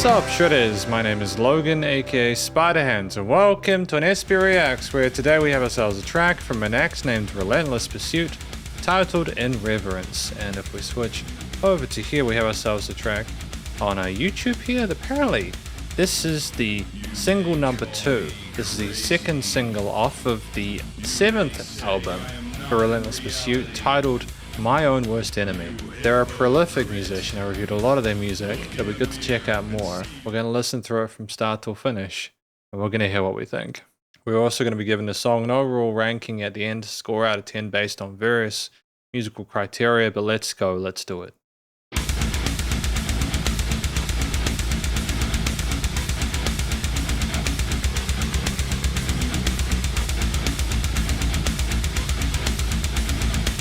Sup Shredders, my name is Logan aka Spiderhands, and welcome to an SP Reacts, where today we have ourselves a track from an act named Relentless Pursuit titled In Reverence. And if we switch over to here, we have ourselves a track on our YouTube here. Apparently this is the single number 2. This is the second single off of the 7th album for Relentless Pursuit, titled My Own Worst Enemy. They're a prolific musician. I reviewed a lot of their music. It'll be good to check out more. We're going to listen through it from start till finish, and we're going to hear what we think. We're also going to be giving the song an overall ranking at the end, score out of 10 based on various musical criteria, but let's go, let's do it.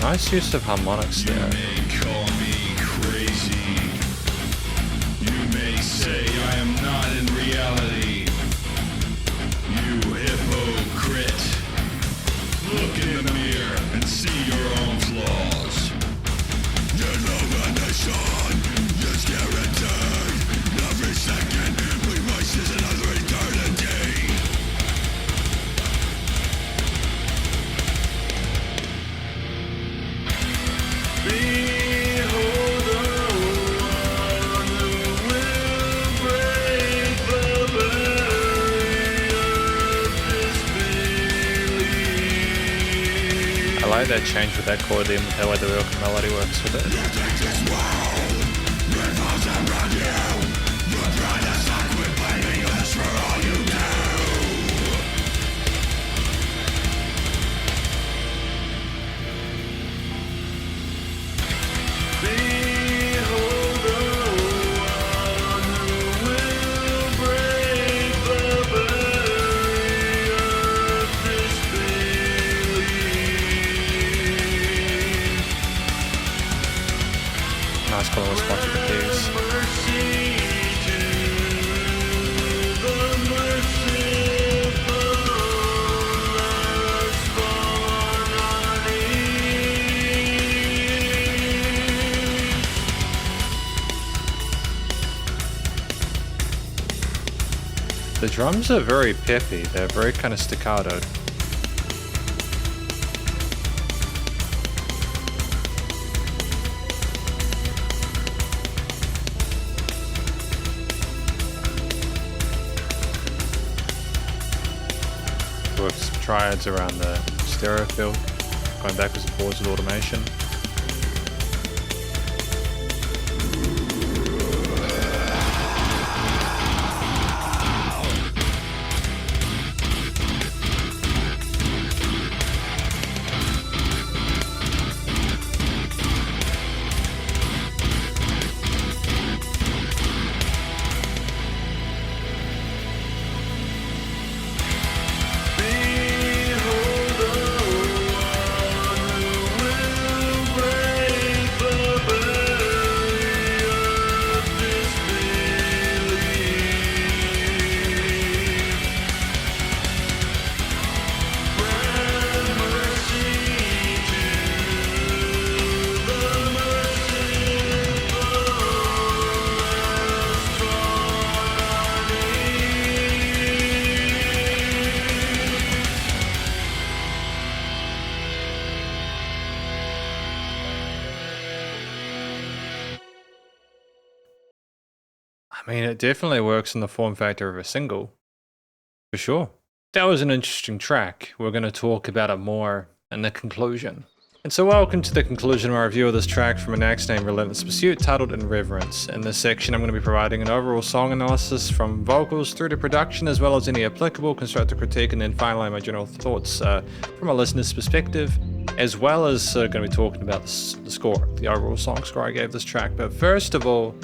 Nice use of harmonics there. You may call me crazy. You may say I am not in reality. You hypocrite. Look in the mirror and see your own flaws. Your illumination is guaranteed. Every second we waste is another eternity. Behold the one who will break the barrier of disbelief. I like that change with that chord and how the real melody works with it. You think this world revolves around you. You're trying to suck with blaming us for all you do. Behold the one who will break the barrier of disbelief. Nice color response with the keys. Mercy to the merciful has fallen on Eve. The drums are very peppy, they're very kind of staccato. Works triads around the stereo field, going backwards and forwards with automation. Behold the one who will break the barrier of disbelief. Grant mercy to the merciful as fallen on Eve. I mean, it definitely works in the form factor of a single, for sure. That was an interesting track. We're going to talk about it more in the conclusion. And so welcome to the conclusion of our review of this track from an act named Relentless Pursuit titled In Reverence. In this section, I'm going to be providing an overall song analysis from vocals through to production, as well as any applicable constructive critique, and then finally my general thoughts from a listener's perspective, as well as going to be talking about the score, the overall song score I gave this track. But first of all,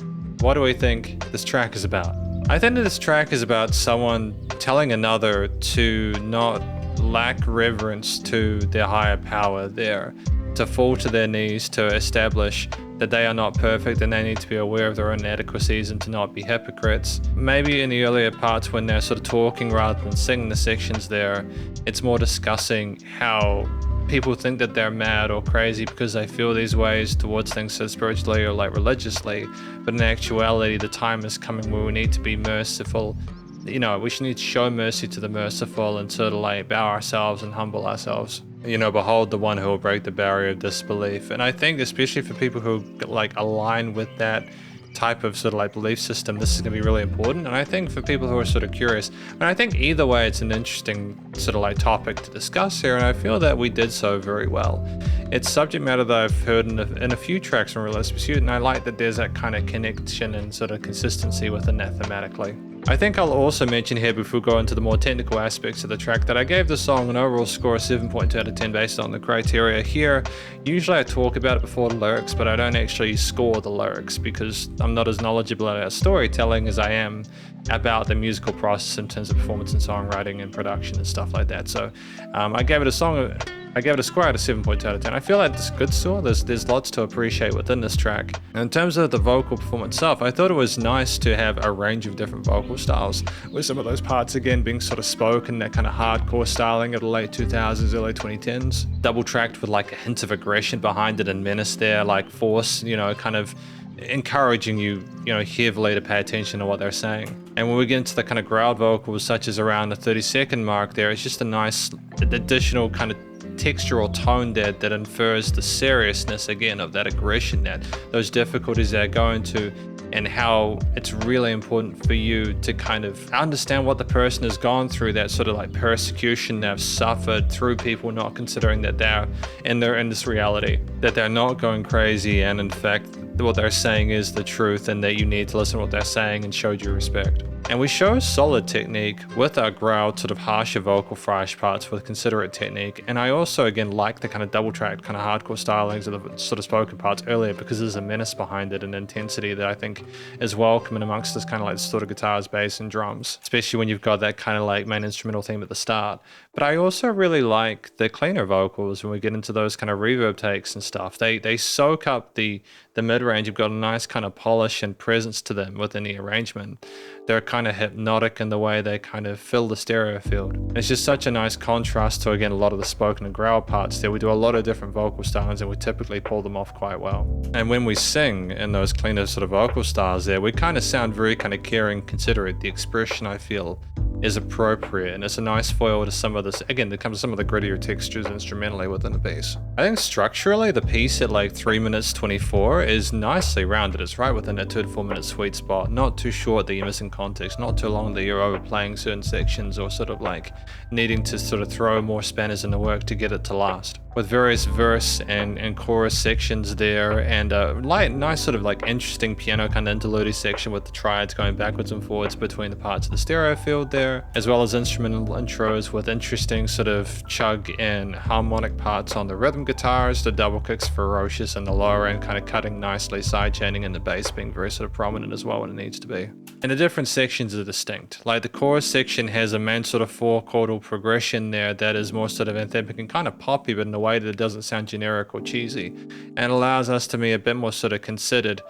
what do we think this track is about? I think that this track is about someone telling another to not lack reverence to their higher power there, to fall to their knees, to establish that they are not perfect and they need to be aware of their own inadequacies and to not be hypocrites. Maybe in the earlier parts when they're sort of talking rather than singing the sections there, it's more discussing how people think that they're mad or crazy because they feel these ways towards things so spiritually or like religiously, but in actuality the time is coming where we need to be merciful. You know, we should need to show mercy to the merciful and sort of like bow ourselves and humble ourselves. You know, behold the one who will break the barrier of disbelief. And I think especially for people who like align with that type of sort of like belief system, this is going to be really important. And I think for people who are sort of curious, and I think either way it's an interesting sort of like topic to discuss here, and I feel that we did so very well. It's subject matter that I've heard in a few tracks from Relentless Pursuit, and I like that there's that kind of connection and sort of consistency within that thematically. I think I'll also mention here before we go into the more technical aspects of the track that I gave the song an overall score of 7.2 out of 10 based on the criteria here. Usually I talk about it before the lyrics, but I don't actually score the lyrics because I'm not as knowledgeable about storytelling as I am about the musical process in terms of performance and songwriting and production and stuff like that. So I gave it a score out of 7.2 out of 10. I feel like it's a good score. There's lots to appreciate within this track. And in terms of the vocal performance itself, I thought it was nice to have a range of different vocal styles, with some of those parts again being sort of spoken, that kind of hardcore styling of the late 2000s, early 2010s. Double tracked with like a hint of aggression behind it and menace there, like force, you know, kind of encouraging you, you know, heavily to pay attention to what they're saying. And when we get into the kind of growled vocals, such as around the 30-second mark there, it's just a nice additional kind of textural tone that infers the seriousness again of that aggression, that those difficulties they're going to, and how it's really important for you to kind of understand what the person has gone through, that sort of like persecution they've suffered through people not considering that they're in this reality, that they're not going crazy, and in fact what they're saying is the truth, and that you need to listen to what they're saying and show due respect. And we show solid technique with our growled sort of harsher vocal thrash parts with considerate technique. And I also again like the kind of double tracked kind of hardcore stylings of the sort of spoken parts earlier, because there's a menace behind it and intensity that I think is welcome in amongst this kind of like sort of guitars, bass and drums, especially when you've got that kind of like main instrumental theme at the start. But I also really like the cleaner vocals when we get into those kind of reverb takes and stuff. They soak up the mid-range. You've got a nice kind of polish and presence to them within the arrangement. They're kind of hypnotic in the way they kind of fill the stereo field. And it's just such a nice contrast to, again, a lot of the spoken and growl parts there. We do a lot of different vocal styles and we typically pull them off quite well. And when we sing in those cleaner sort of vocal styles there, we kind of sound very kind of caring, considerate. The expression, I feel, is appropriate, and it's a nice foil to some of this, again, that comes to some of the grittier textures instrumentally within the piece. I think structurally the piece at like 3 minutes 24 is nicely rounded. It's right within that 2 to 4 minute sweet spot, not too short that you're missing context, not too long that you're overplaying certain sections or sort of like needing to sort of throw more spanners in the work to get it to last. With various verse and chorus sections there, and a nice sort of like interesting piano kind of interlude section with the triads going backwards and forwards between the parts of the stereo field there, as well as instrumental intros with interesting sort of chug and harmonic parts on the rhythm guitars, the double kicks ferocious and the lower end kind of cutting nicely, sidechaining, and the bass being very sort of prominent as well when it needs to be. And the different sections are distinct. Like the chorus section has a main sort of 4-chordal progression there that is more sort of anthemic and kind of poppy, but in a way that it doesn't sound generic or cheesy, and allows us to be a bit more sort of considered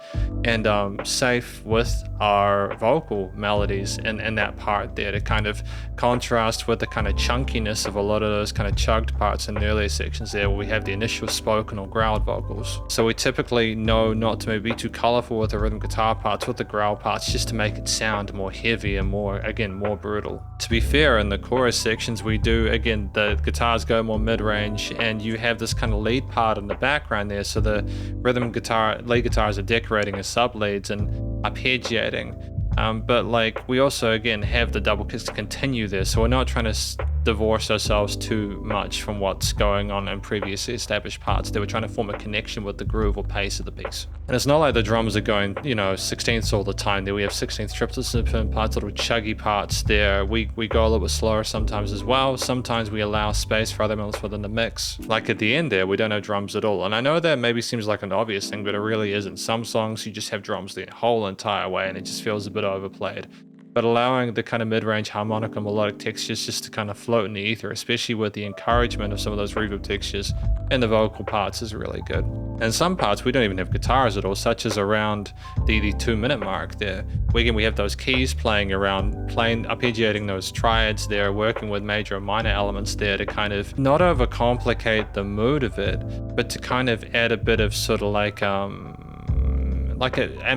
and safe with our vocal melodies in that part there, to kind of contrast with the kind of chunkiness of a lot of those kind of chugged parts in the earlier sections there, where we have the initial spoken or growled vocals. So we typically know not to maybe be too colorful with the rhythm guitar parts, with the growl parts, just to make it sound more heavy and more, again, more brutal. To be fair, in the chorus sections we do, again, the guitars go more mid-range, and you have this kind of lead part in the background there, so the rhythm guitar, lead guitars are decorating as sub leads and arpeggiating. But like we also again have the double kicks to continue there, so we're not trying to divorce ourselves too much from what's going on in previously established parts. They were trying to form a connection with the groove or pace of the piece. And it's not like the drums are going, you know, 16ths all the time. There we have 16th triplets in parts, little chuggy parts there. We go a little bit slower sometimes as well. Sometimes we allow space for other elements within the mix. Like at the end there, we don't have drums at all. And I know that maybe seems like an obvious thing, but it really isn't. Some songs you just have drums the whole entire way and it just feels a bit overplayed. but allowing the kind of mid-range harmonic and melodic textures just to kind of float in the ether, especially with the encouragement of some of those reverb textures in the vocal parts, is really good. And some parts we don't even have guitars at all, such as around the 2-minute mark there. We have those keys playing around, arpeggiating those triads there, working with major and minor elements there to kind of not overcomplicate the mood of it, but to kind of add a bit of sort of like a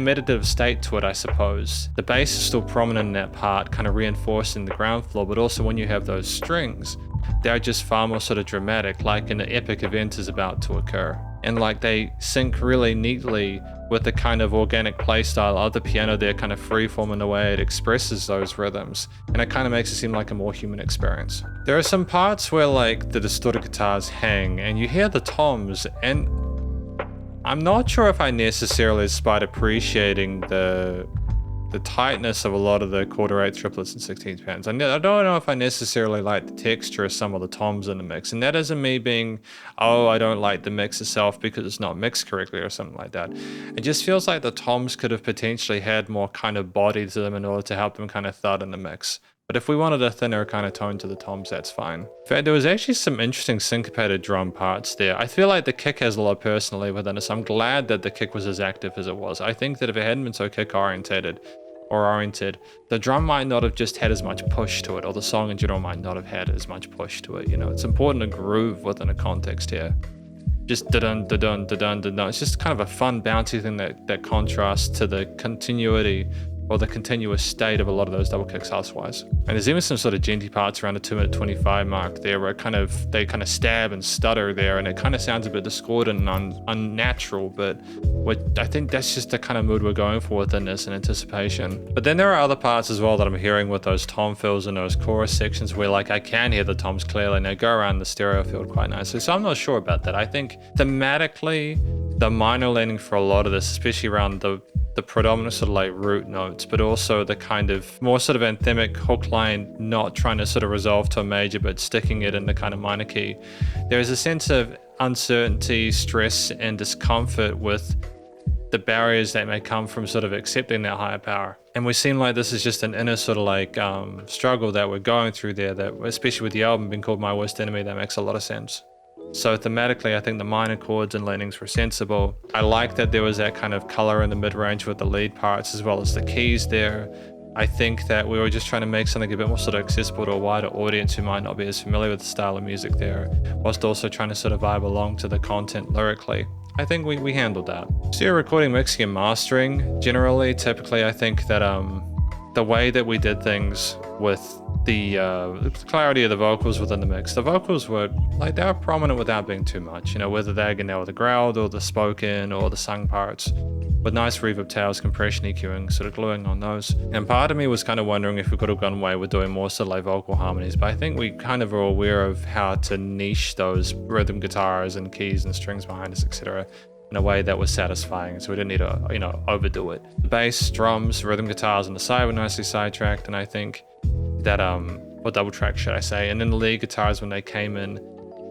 meditative state to it, I suppose. The bass is still prominent in that part, kind of reinforcing the ground floor, but also when you have those strings, they're just far more sort of dramatic, like an epic event is about to occur. And like they sync really neatly with the kind of organic play style of the piano there, kind of freeform in the way it expresses those rhythms. And it kind of makes it seem like a more human experience. There are some parts where like the distorted guitars hang and you hear the toms, and I'm not sure if I necessarily despite appreciating the tightness of a lot of the 1/4/8 triplets and 16th patterns. I don't know if I necessarily like the texture of some of the toms in the mix, and that isn't me being, oh, I don't like the mix itself because it's not mixed correctly or something like that. It just feels like the toms could have potentially had more kind of body to them in order to help them kind of thud in the mix. But if we wanted a thinner kind of tone to the toms, that's fine. In fact, there was actually some interesting syncopated drum parts there. I feel like the kick has a lot of personality within it, so I'm glad that the kick was as active as it was. I think that if it hadn't been so kick oriented, the drum might not have just had as much push to it, or the song in general might not have had as much push to it. You know, it's important to groove within a context here. Just da-dun, da-dun, da-dun, da-dun. It's just kind of a fun, bouncy thing that contrasts to the continuity or the continuous state of a lot of those double kicks elsewise. And there's even some sort of genty parts around the 2-minute 25 mark there where they kind of stab and stutter there, and it kind of sounds a bit discordant and unnatural, but I think that's just the kind of mood we're going for within this in anticipation. But then there are other parts as well that I'm hearing with those tom fills and those chorus sections where like I can hear the toms clearly and they go around the stereo field quite nicely. So I'm not sure about that. I think thematically the minor landing for a lot of this, especially around the predominant sort of like root notes, but also the kind of more sort of anthemic hook line, not trying to sort of resolve to a major, but sticking it in the kind of minor key. There's a sense of uncertainty, stress, and discomfort with the barriers that may come from sort of accepting that higher power. And we seem like this is just an inner sort of like struggle that we're going through there, that especially with the album being called My Worst Enemy, that makes a lot of sense. So thematically, I think the minor chords and leanings were sensible. I like that there was that kind of color in the mid-range with the lead parts as well as the keys there. I think that we were just trying to make something a bit more sort of accessible to a wider audience who might not be as familiar with the style of music there, whilst also trying to sort of vibe along to the content lyrically. I think we handled that. So yeah, recording, mixing, and mastering, generally, typically, I think that the way that we did things with the clarity of the vocals within the mix, the vocals were like, they were prominent without being too much, you know, whether they're again with the growled or the spoken or the sung parts, with nice reverb tails, compression, EQing, sort of gluing on those. And part of me was kind of wondering if we could have gone away with doing more sort of like vocal harmonies, but I think we kind of are aware of how to niche those rhythm guitars and keys and strings behind us, etc., in a way that was satisfying, so we didn't need to, you know, overdo it. The bass, drums, rhythm guitars on the side were nicely sidetracked, and I think that, or double track, should I say, and then the lead guitars when they came in,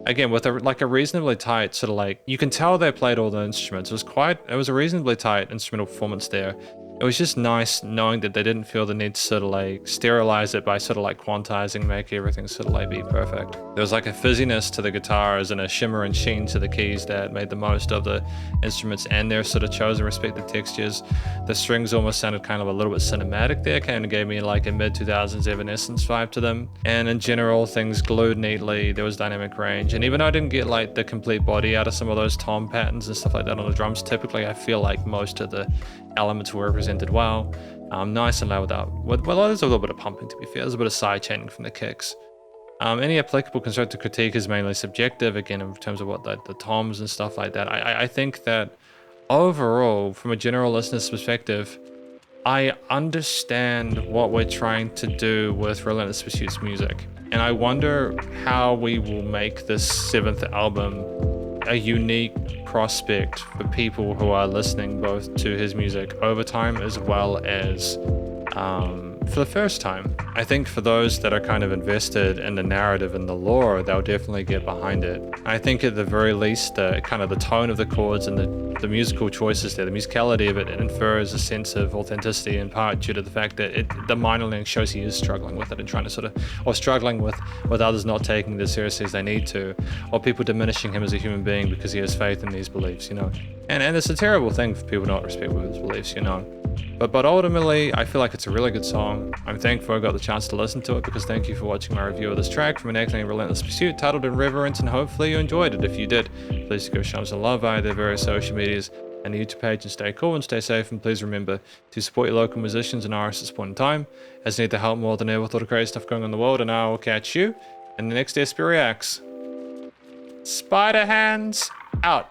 again, with a reasonably tight sort of like, you can tell they played all the instruments. It was a reasonably tight instrumental performance there. It was just nice knowing that they didn't feel the need to sort of like sterilize it by sort of like quantizing, make everything sort of like be perfect. There was like a fizziness to the guitars and a shimmer and sheen to the keys that made the most of the instruments and their sort of chosen respective textures. The strings almost sounded kind of a little bit cinematic there, kind of gave me like a mid-2000s Evanescence vibe to them. And in general, things glued neatly, there was dynamic range. And even though I didn't get like the complete body out of some of those tom patterns and stuff like that on the drums, typically I feel like most of the elements were represented well, nice and loud well, there's a little bit of pumping, to be fair. There's a bit of side chaining from the kicks. Any applicable constructive critique is mainly subjective, again, in terms of what the toms and stuff like that. I think that overall, from a general listener's perspective, I understand what we're trying to do with Relentless Pursuit's music, and I wonder how we will make this 7th album a unique prospect for people who are listening both to his music over time as well as for the first time. I think for those that are kind of invested in the narrative and the lore, they'll definitely get behind it. I think at the very least, kind of the tone of the chords and the musical choices there, the musicality of it infers a sense of authenticity in part due to the fact that the minor link shows he is struggling with it and trying to sort of, or struggling with others not taking it as seriously as they need to, or people diminishing him as a human being because he has faith in these beliefs, you know. And it's a terrible thing for people not respect his beliefs, you know. But ultimately, I feel like it's a really good song. I'm thankful I got the chance to listen to it because thank you for watching my review of this track from an excellent Relentless Pursuit titled in Reverence, and hopefully you enjoyed it. If you did, please go show them some love via their various social medias and the YouTube page, and stay cool and stay safe, and please remember to support your local musicians and artists at this point in time, as they need the help more than ever with all the crazy stuff going on in the world, and I will catch you in the next SP Reacts. Spiderhands out!